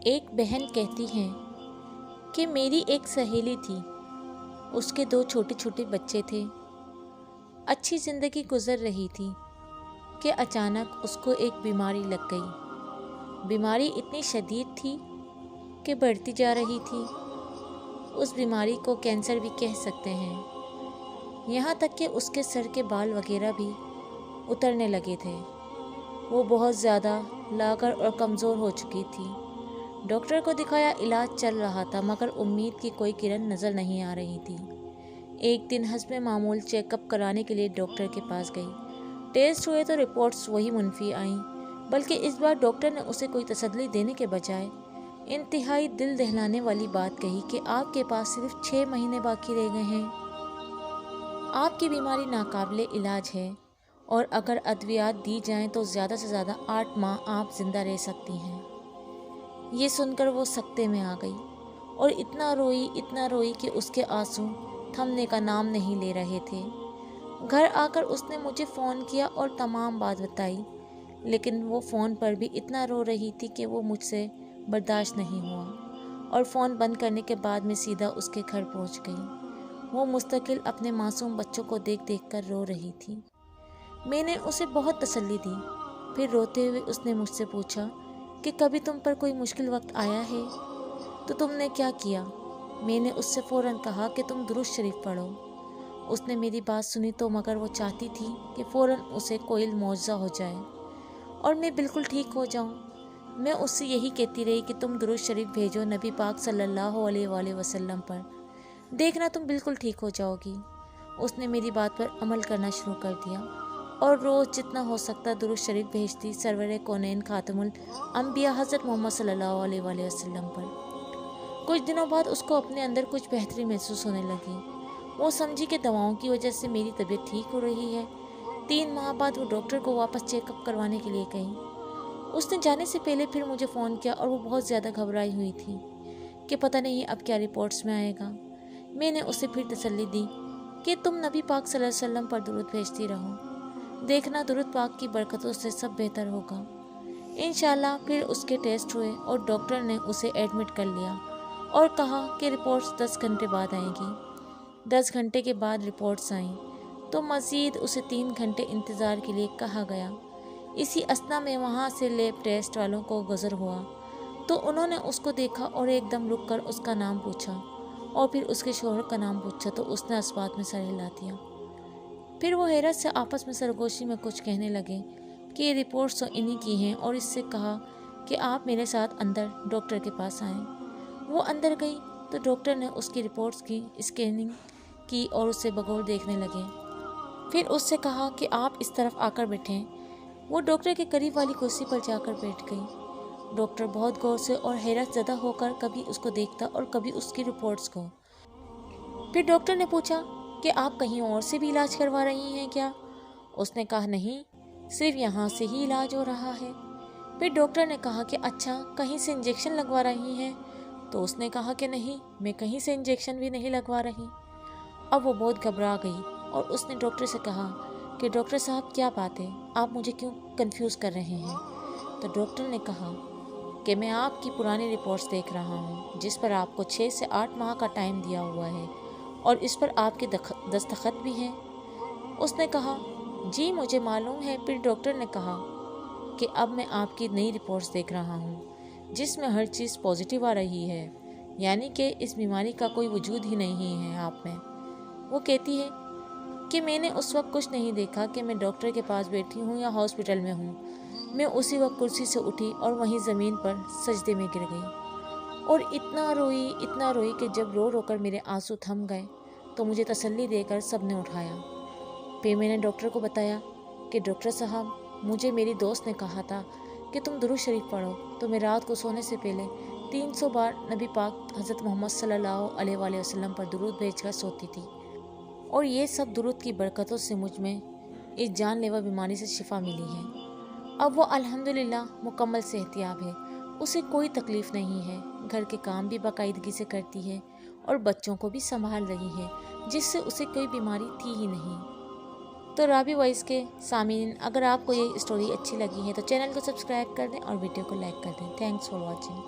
ایک بہن کہتی ہیں کہ میری ایک سہیلی تھی، اس کے 2 چھوٹے چھوٹے بچے تھے، اچھی زندگی گزر رہی تھی کہ اچانک اس کو ایک بیماری لگ گئی۔ بیماری اتنی شدید تھی کہ بڑھتی جا رہی تھی۔ اس بیماری کو کینسر بھی کہہ سکتے ہیں، یہاں تک کہ اس کے سر کے بال وغیرہ بھی اترنے لگے تھے۔ وہ بہت زیادہ لاغر اور کمزور ہو چکی تھی۔ ڈاکٹر کو دکھایا، علاج چل رہا تھا، مگر امید کی کوئی کرن نظر نہیں آ رہی تھی۔ ایک دن حسب معمول چیک اپ کرانے کے لیے ڈاکٹر کے پاس گئی۔ ٹیسٹ ہوئے تو رپورٹس وہی منفی آئیں، بلکہ اس بار ڈاکٹر نے اسے کوئی تسلی دینے کے بجائے انتہائی دل دہلانے والی بات کہی کہ آپ کے پاس صرف 6 مہینے باقی رہ گئے ہیں۔ آپ کی بیماری ناقابل علاج ہے اور اگر ادویات دی جائیں تو زیادہ سے زیادہ 8 ماہ آپ زندہ رہ سکتی ہیں۔ یہ سن کر وہ سکتے میں آ گئی اور اتنا روئی کہ اس کے آنسو تھمنے کا نام نہیں لے رہے تھے۔ گھر آ کر اس نے مجھے فون کیا اور تمام بات بتائی، لیکن وہ فون پر بھی اتنا رو رہی تھی کہ وہ مجھ سے برداشت نہیں ہوا اور فون بند کرنے کے بعد میں سیدھا اس کے گھر پہنچ گئی۔ وہ مستقل اپنے معصوم بچوں کو دیکھ کر رو رہی تھی۔ میں نے اسے بہت تسلی دی۔ پھر روتے ہوئے اس نے مجھ سے پوچھا کہ کبھی تم پر کوئی مشکل وقت آیا ہے تو تم نے کیا کیا؟ میں نے اس سے فوراً کہا کہ تم درود شریف پڑھو۔ اس نے میری بات سنی تو مگر وہ چاہتی تھی کہ فوراً اسے کوئی معجزہ ہو جائے اور میں بالکل ٹھیک ہو جاؤں۔ میں اس سے یہی کہتی رہی کہ تم درود شریف بھیجو نبی پاک صلی اللہ علیہ وآلہ وسلم پر، دیکھنا تم بالکل ٹھیک ہو جاؤ گی۔ اس نے میری بات پر عمل کرنا شروع کر دیا اور روز جتنا ہو سکتا درود شریف بھیجتی سرور کونین خاتم الانبیاء حضرت محمد صلی اللہ علیہ وآلہ وسلم پر۔ کچھ دنوں بعد اس کو اپنے اندر کچھ بہتری محسوس ہونے لگی۔ وہ سمجھی کہ دواؤں کی وجہ سے میری طبیعت ٹھیک ہو رہی ہے۔ 3 ماہ بعد وہ ڈاکٹر کو واپس چیک اپ کروانے کے لیے گئی۔ اس نے جانے سے پہلے پھر مجھے فون کیا اور وہ بہت زیادہ گھبرائی ہوئی تھی کہ پتہ نہیں اب کیا رپورٹس میں آئے گا۔ میں نے اسے پھر تسلی دی کہ تم نبی پاک صلی اللہ علیہ وسلم پر درود بھیجتی رہو، دیکھنا درود پاک کی برکتوں سے سب بہتر ہوگا انشاءاللہ۔ پھر اس کے ٹیسٹ ہوئے اور ڈاکٹر نے اسے ایڈمٹ کر لیا اور کہا کہ رپورٹس 10 گھنٹے بعد آئیں گی۔ 10 گھنٹے کے بعد رپورٹس آئیں تو مزید اسے 3 گھنٹے انتظار کے لیے کہا گیا۔ اسی اثنا میں وہاں سے لیب ٹیسٹ والوں کو گزر ہوا تو انہوں نے اس کو دیکھا اور ایک دم رک کر اس کا نام پوچھا اور پھر اس کے شوہر کا نام پوچھا تو اس نے اس بات میں سر ہلا دیا۔ پھر وہ حیرت سے آپس میں سرگوشی میں کچھ کہنے لگے کہ یہ رپورٹس تو انہی کی ہیں، اور اس سے کہا کہ آپ میرے ساتھ اندر ڈاکٹر کے پاس آئیں۔ وہ اندر گئی تو ڈاکٹر نے اس کی رپورٹس کی اسکیننگ کی اور اسے بغور دیکھنے لگے۔ پھر اس سے کہا کہ آپ اس طرف آ کر بیٹھیں۔ وہ ڈاکٹر کے قریب والی کرسی پر جا کر بیٹھ گئی۔ ڈاکٹر بہت غور سے اور حیرت زدہ ہو کر کبھی اس کو دیکھتا اور کبھی اس کی رپورٹس کو۔ پھر ڈاکٹر نے پوچھا کہ آپ کہیں اور سے بھی علاج کروا رہی ہیں کیا؟ اس نے کہا نہیں، صرف یہاں سے ہی علاج ہو رہا ہے۔ پھر ڈاکٹر نے کہا کہ اچھا کہیں سے انجیکشن لگوا رہی ہیں؟ تو اس نے کہا کہ نہیں، میں کہیں سے انجیکشن بھی نہیں لگوا رہی۔ اب وہ بہت گھبرا گئی اور اس نے ڈاکٹر سے کہا کہ ڈاکٹر صاحب کیا بات ہے، آپ مجھے کیوں کنفیوز کر رہے ہیں؟ تو ڈاکٹر نے کہا کہ میں آپ کی پرانی رپورٹس دیکھ رہا ہوں جس پر آپ کو 6 سے 8 ماہ کا ٹائم دیا ہوا ہے اور اس پر آپ کے دستخط بھی ہیں۔ اس نے کہا جی مجھے معلوم ہے۔ پھر ڈاکٹر نے کہا کہ اب میں آپ کی نئی رپورٹس دیکھ رہا ہوں جس میں ہر چیز پازیٹیو آ رہی ہے، یعنی کہ اس بیماری کا کوئی وجود ہی نہیں ہے آپ میں۔ وہ کہتی ہے کہ میں نے اس وقت کچھ نہیں دیکھا کہ میں ڈاکٹر کے پاس بیٹھی ہوں یا ہاسپٹل میں ہوں۔ میں اسی وقت کرسی سے اٹھی اور وہیں زمین پر سجدے میں گر گئی اور اتنا روئی کہ جب رو رو کر میرے آنسو تھم گئے تو مجھے تسلی دے کر سب نے اٹھایا۔ پھر میں نے ڈاکٹر کو بتایا کہ ڈاکٹر صاحب مجھے میری دوست نے کہا تھا کہ تم درود شریف پڑھو، تو میں رات کو سونے سے پہلے 300 بار نبی پاک حضرت محمد صلی اللہ علیہ وآلہ وسلم پر درود بھیج کر سوتی تھی، اور یہ سب درود کی برکتوں سے مجھ میں اس جان لیوا بیماری سے شفا ملی ہے۔ اب وہ الحمدللہ مکمل صحت یاب ہے، اسے کوئی تکلیف نہیں ہے، گھر کے کام بھی باقاعدگی سے کرتی ہے اور بچوں کو بھی سنبھال رہی ہے جس سے اسے کوئی بیماری تھی ہی نہیں۔ تو رابی وائس کے سامعین، اگر آپ کو یہ اسٹوری اچھی لگی ہے تو چینل کو سبسکرائب کر دیں اور ویڈیو کو لائک کر دیں۔ Thanks for watching.